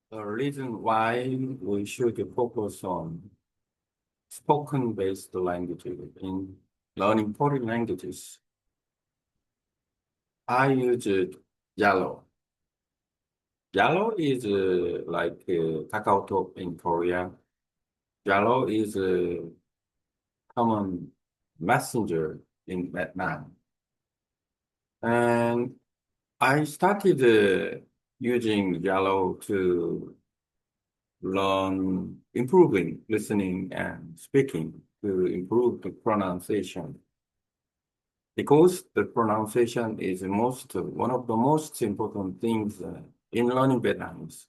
The reason why we should focus on spoken-based languages in learning foreign languages. I use Yellow. Yellow is like KakaoTalk in Korea. Yellow is a common messenger in Vietnam. And I started using Yellow to learn improving listening and speaking to improve the pronunciation because the pronunciation is one of the most important things in learning Vietnamese.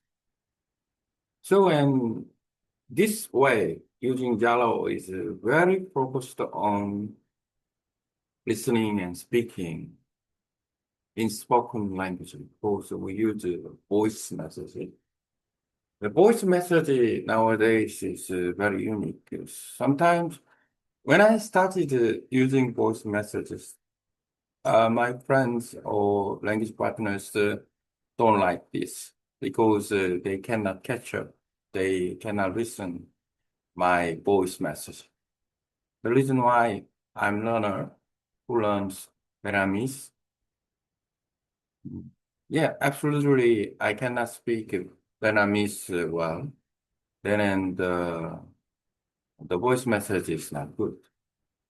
So, and this way, using Jalo is very focused on listening and speaking in spoken language because we use voice messaging. The voice message nowadays is very unique. Sometimes when I started using voice messages, my friends or language partners don't like this because they cannot catch up. They cannot listen my voice message. The reason why I'm learner who learns Vietnamese, yeah, absolutely, I cannot speak Vietnamese well. Then and the voice message is not good.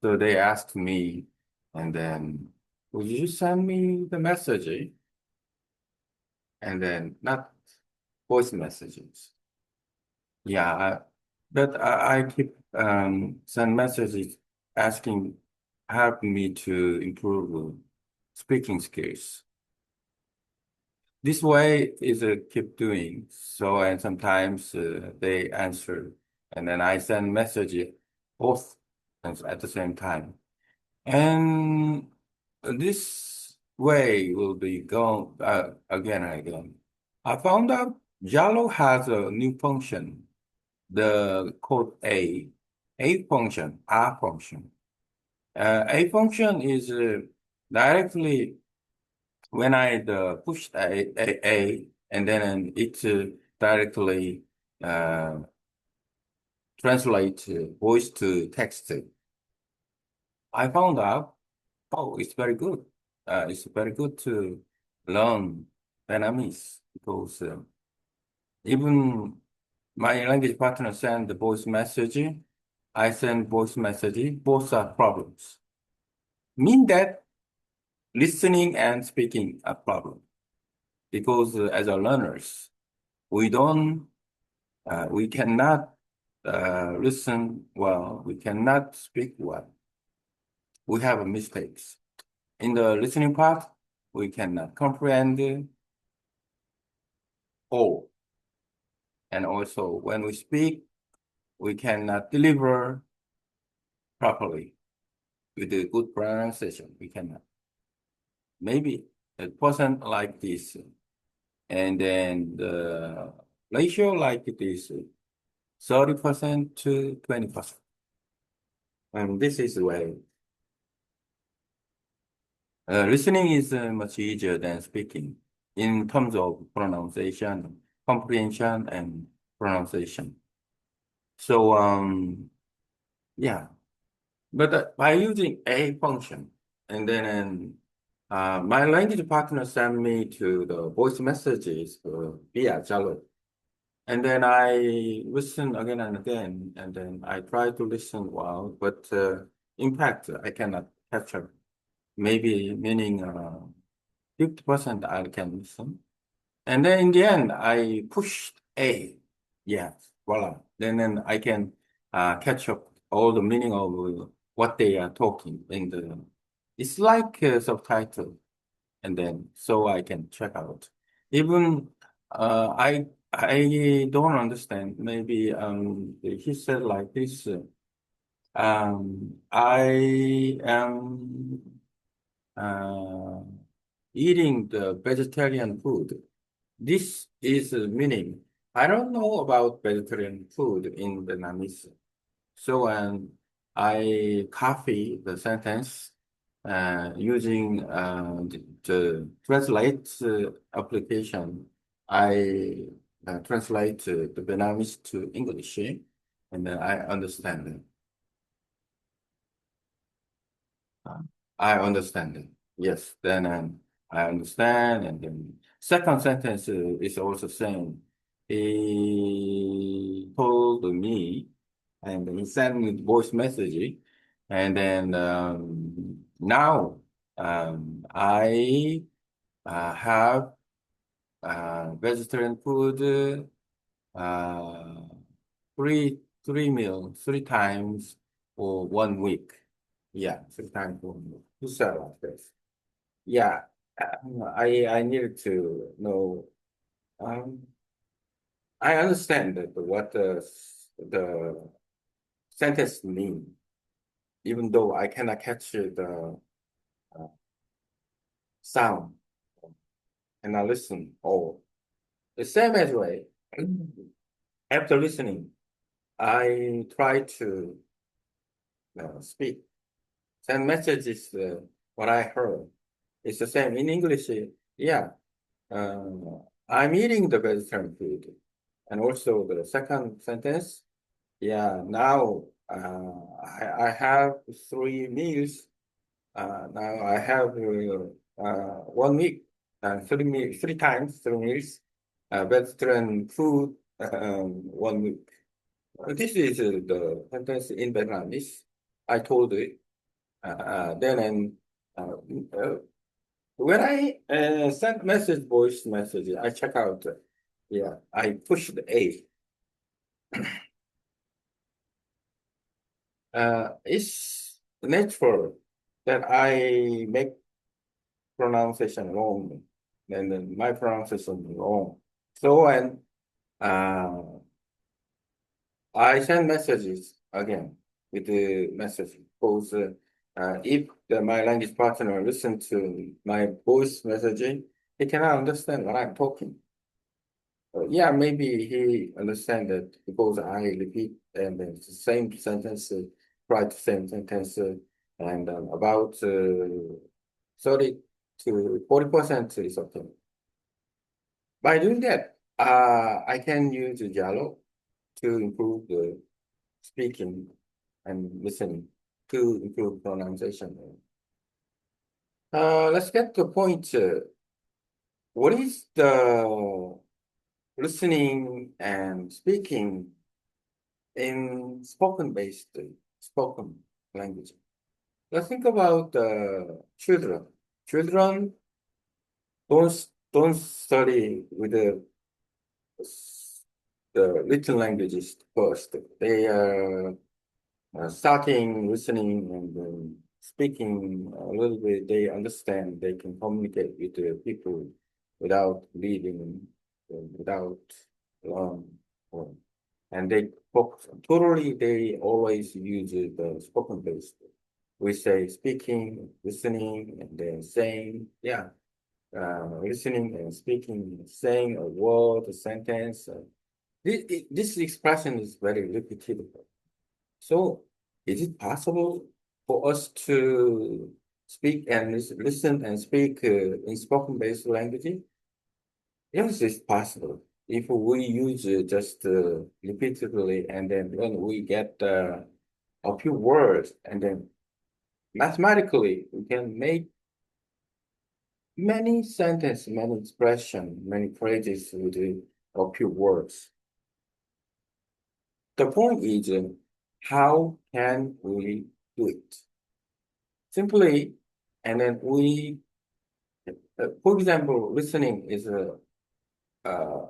So they asked me, and then, would you send me the message? And then not voice messages. Yeah, but I keep send messages asking, help me to improve speaking skills. This way is keep doing. So, and sometimes they answer, and then I send messages both at the same time. And this way will be going again and again. I found out Jalo has a new function, the code A function, R function. A function is directly when I push and then it directly uh, translate voice to text. I found out, oh, it's very good. It's very good to learn Vietnamese because even my language partner send the voice message, I send voice message, both are problems. Mean that listening and speaking are problem because as a learners, we don't, we cannot listen well, we cannot speak well. We have mistakes. In the listening part, we cannot comprehend all. And also when we speak, we cannot deliver properly with a good pronunciation. We cannot. Maybe a person like this, and then the ratio like this, 30% to 20%. And this is why listening is much easier than speaking in terms of pronunciation, comprehension, and pronunciation. So, yeah, but by using a function, and then my language partner sent me to the voice messages via Jalo. And then I listen again and again, and then I try to listen well, but in fact, I cannot capture. Maybe meaning 50% I can listen. And then in the end, I pushed A. Yes, voila. Then I can catch up all the meaning of what they are talking in the. It's like a subtitle, and then so I can check out. Even I don't understand. Maybe he said like this. I am uh, eating the vegetarian food. This is meaning. I don't know about vegetarian food in Vietnamese. So I copy the sentence using the translate application. I translate the Vietnamese to English, and then I understand it. Uh, I understand it. Yes, then I understand, and then second sentence is also saying he told me, and he sent me the voice message, and then now I have vegetarian food uh, three meals, three times for 1 week. Yeah, three times for 1 week. You said like this. Yeah, I needed to know. Um, I understand that what the sentence mean, even though I cannot catch the uh, sound and I listen. Oh, the same as way. After listening, I try to speak. Send messages. What I heard. It's the same in English. Yeah, I'm eating the vegetarian food, and also the second sentence. Yeah, now I have 3 meals. Now I have 1 week, 3 meals, 3 times 3 meals, vegetarian food 1 week. This is the sentence in Vietnamese. I told it. Then and when I sent message, voice message, I check out. Yeah, I push the A. It's natural that I make pronunciation wrong, and then my pronunciation wrong. So when uh, I send messages again with the message, because if my language partner listen to my voice messaging, he cannot understand what I'm talking. Yeah, maybe he understand that because I repeat and it's the same sentence, write the same sentence, and about 30 to 40% is okay. By doing that, I can use the dialogue to improve the speaking and listening to improve pronunciation. Let's get to the point. What is the listening and speaking in spoken language? Let's think about children. Children don't study with the written languages first. They are starting listening and speaking a little bit. They understand. They can communicate with the people without reading, without learning. And they totally they always use the spoken based. We say speaking, listening, and then saying. Yeah, listening and speaking, saying a word, a sentence. This expression is very repetitive. So, is it possible for us to speak and listen and speak in spoken based language? Yes, it's possible. If we use just repeatedly and then when we get a few words and then mathematically we can make many sentences, many expression, many phrases with a few words. The point is, how can we do it? Simply, and then for example, listening is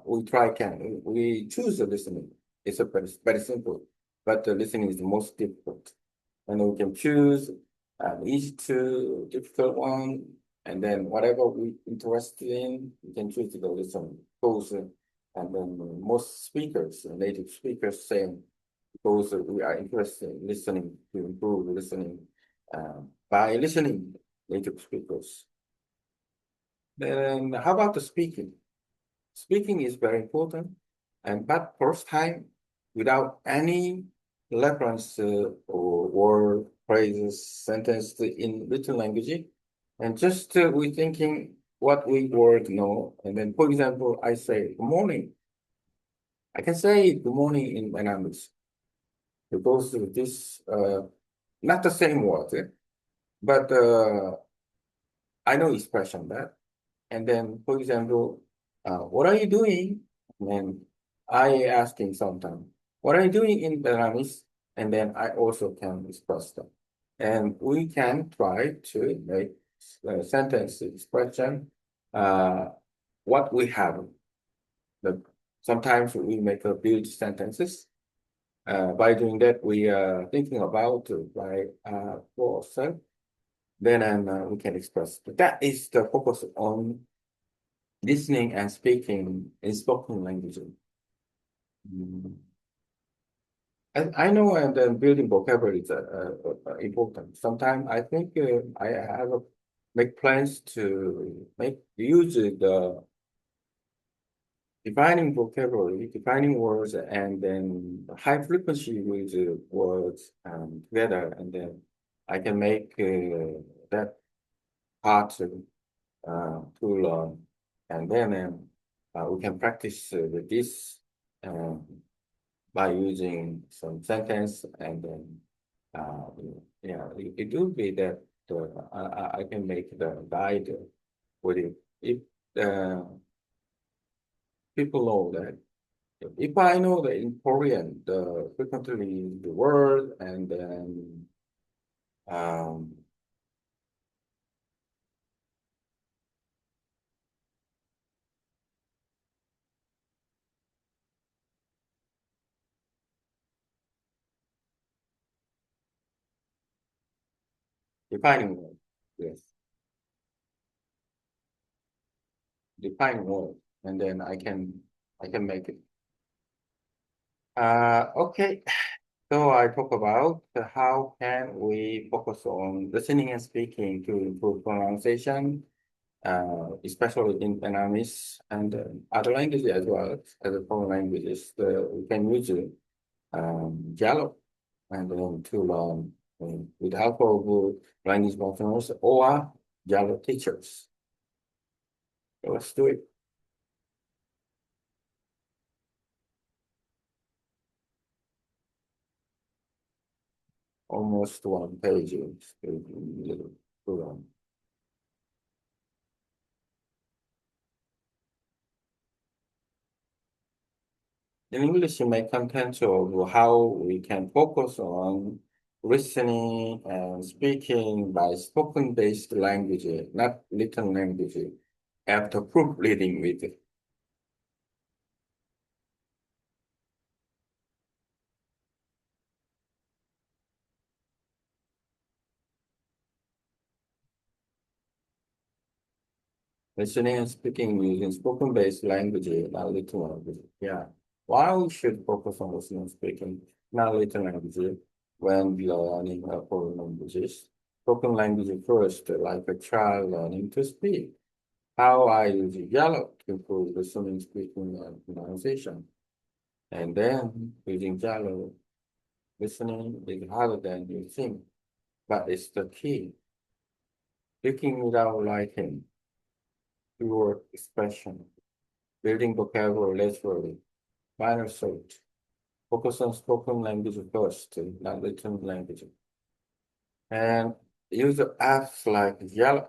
we try can we choose the listening. It's a very simple, but the listening is the most difficult. And we can choose easy to difficult one, and then whatever we interested in, we can choose to listen. Those, and then most speakers, native speakers, saying those we are interested in listening to improve listening by listening native speakers. Then how about the speaking? Speaking is very important, and but first time without any reference or word, phrases, sentence in written language, and just we thinking what we word know, and then for example, I say good morning, I can say good morning in Vietnamese because this not the same word, but I know expression that. And then, for example, what are you doing? And I asking sometimes, what are you doing in Vietnamese? And then I also can express them. And we can try to make sentence expression uh, what we have. The, sometimes we make a build sentences. By doing that, we are thinking about by for self. Then we can express. That is the focus on listening and speaking in spoken language. Mm. I know, and then building vocabulary is important. Sometimes I think I have a, make plans to make use the defining vocabulary, defining words, and then high frequency with words together, and then I can make that part to learn, and then we can practice with this um, by using some sentence, and then uh, yeah, it will be that I can make the guide with it. If uh, people know that, if I know that in Korean, the frequently the word and then um, defining word, yes, defining word, and then I can make it. Okay. So I talk about how can we focus on listening and speaking to improve pronunciation, especially in Vietnamese and other languages as well as the foreign languages. We can use dialogue and then to learn with the help of language partners or dialogue teachers. So let's do it. Almost one page. In English, you make content of how we can focus on listening and speaking by spoken-based language, not written language, after proofreading with it. Listening and speaking using spoken-based language, not written language. Yeah. Why we should focus on listening and speaking, not written language, when we are learning foreign languages? Spoken language first, like a child learning to speak. How I use Yellow to improve listening, speaking, and pronunciation. And then using Yellow, listening is harder than you think, but it's the key. Speaking without writing, pure expression, building vocabulary naturally, minor search. Focus on spoken language first, not written language. And use apps like Yellow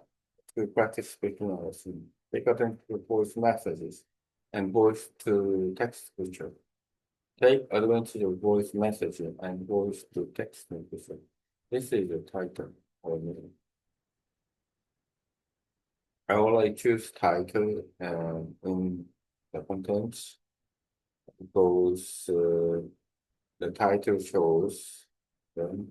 to practice speaking or listening. They got into voice messages and voice to text feature. Take advantage of voice messaging and voice to text messaging. This is the title for me. I only choose title in the contents because the title shows the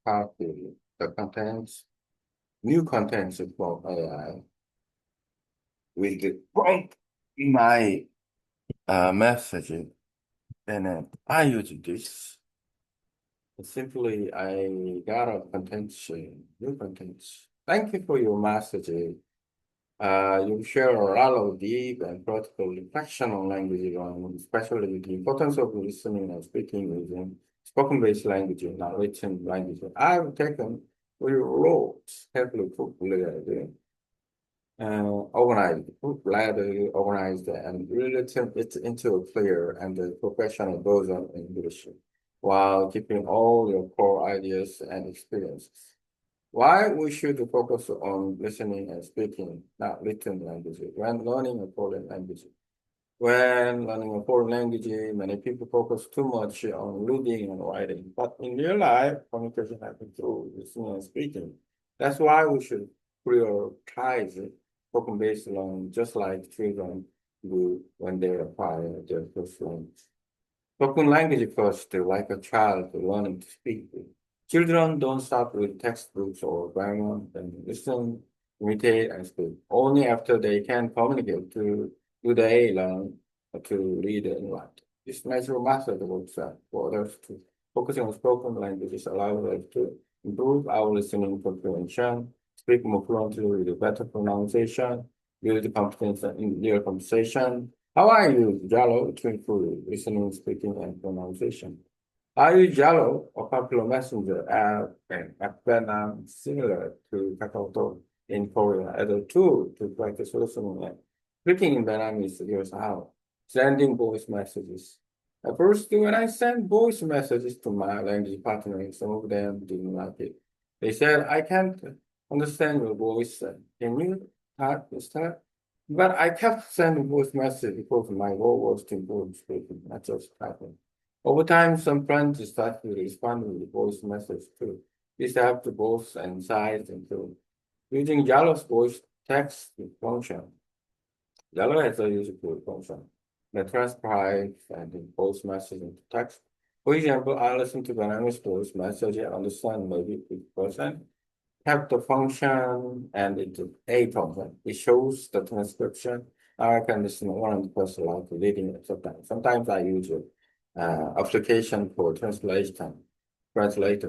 copy, the contents, new contents from AI with the prompt in my messaging. And I use this. Simply, I got a contents, new contents. Thank you for your message. You share a lot of deep and practical reflection on language learning, especially the importance of listening and speaking using spoken-based language, not written language. I've taken we wrote heavily proofread, organized, proofread, organized, and really turn it into a clear and a professional version in English, while keeping all your core ideas and experiences. Why we should focus on listening and speaking, not written language, when learning a foreign language. When learning a foreign language, many people focus too much on reading and writing. But in real life, communication happens through listening and speaking. That's why we should prioritize spoken-based learning, just like children do when they acquire their first language. Spoken language first, like a child learning to speak. Children don't start with textbooks or grammar, then listen, imitate, and speak. Only after they can communicate do they learn to read and write. This natural method works for others too. Focusing on spoken languages allows us to improve our listening comprehension, speak more fluently with better pronunciation, build confidence in real conversation. How I use Jalo to improve listening, speaking, and pronunciation. I use Jalo, a popular messenger app and app similar to KakaoTalk in Korea, as a tool to practice listening and speaking in Vietnamese. Here's how: sending voice messages. At first, when I sent voice messages to my language partner, some of them didn't like it. They said, "I can't understand your voice. Can you type this time?" But I kept sending voice messages because my goal was to improve speaking, not just typing. Over time, some friends started responding with voice messages too. This helped both sides improve. Using Yellow's voice text function, Yellow has a useful function that transcribes and encodes message into text. For example, I listen to Vietnamese voice message and understand maybe 50%. Have the function and it's a function. It shows the transcription. Now I can listen 100% like reading it sometimes. Sometimes I use application for translator.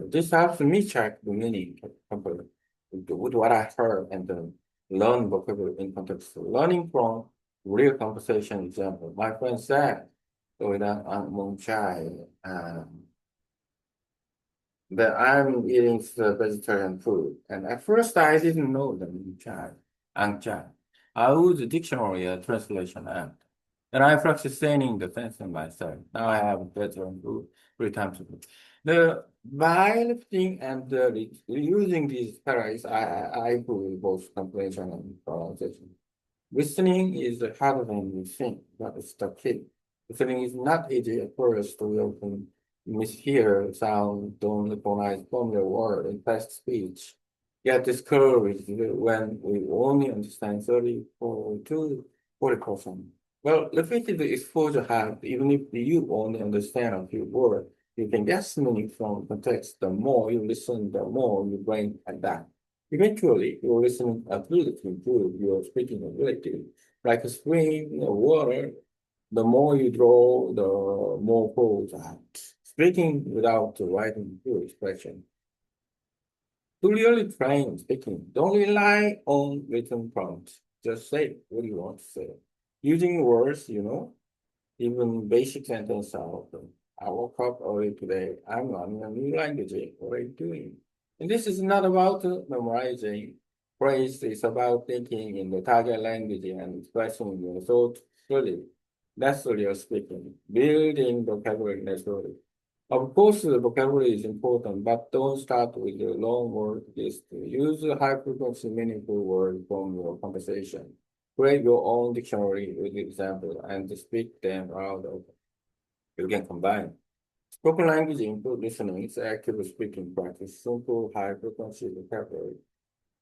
This helps me check the meaning compared with what I heard and then learn vocabulary in context. Learning from real conversation example. My friend said, tôi đang ăn mông chai, that I'm eating vegetarian food. And at first I didn't know the mông chai, ang chai. I used the dictionary translation app. And I practiced saying the sentence myself. Now I have better and good three times a week. The by lifting and using these parries, I improve both comprehension and pronunciation. Listening is harder than you think, but it's the key. Listening is not easy at first. We often mishear sound, don't recognize familiar word in fast speech. Get discouraged when we only understand 34 to 40%. Well, repeated exposure helps. Even if you only understand a few words, you can get meaning from context. The more you listen, the more your brain adapt. Eventually, your listening ability improves your speaking ability. Like a spring of water, the more you draw, the more flows out. Speaking without writing your expression. To really train speaking, don't rely on written prompts. Just say what you want to say. Using words, even basic sentences are open. I woke up early today. I'm learning a new language. What are you doing? And this is not about memorizing phrase. It's about thinking in the target language and expressing your thoughts clearly. That's what you're speaking. Building vocabulary naturally. Of course, the vocabulary is important, but don't start with the long word list. Use high frequency, meaningful words from your conversation. Create your own dictionary with examples and speak them out of. You can combine. Spoken language improve listening. It's active speaking practice. Simple, high frequency vocabulary.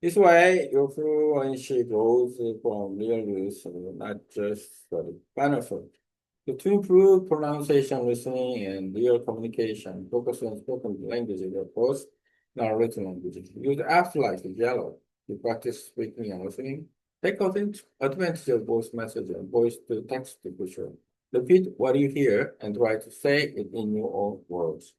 This way, your fluency grows from real use, not just study. Benefit. To improve pronunciation, listening, and real communication, focus on spoken languages opposed non-written languages. Use apps like Yellow to practice speaking and listening. Take advantage of voice message and voice to text to feature. Repeat what you hear and try to say it in your own words.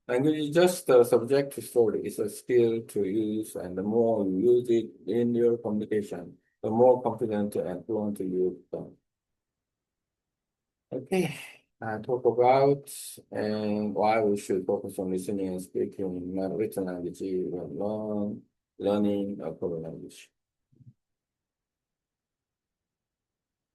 Language is just a subject to story. It's a skill to use, and the more you use it in your communication, the more confident and fluent you become. Okay. I talk about and why we should focus on listening and speaking, not written language, but learning a common language.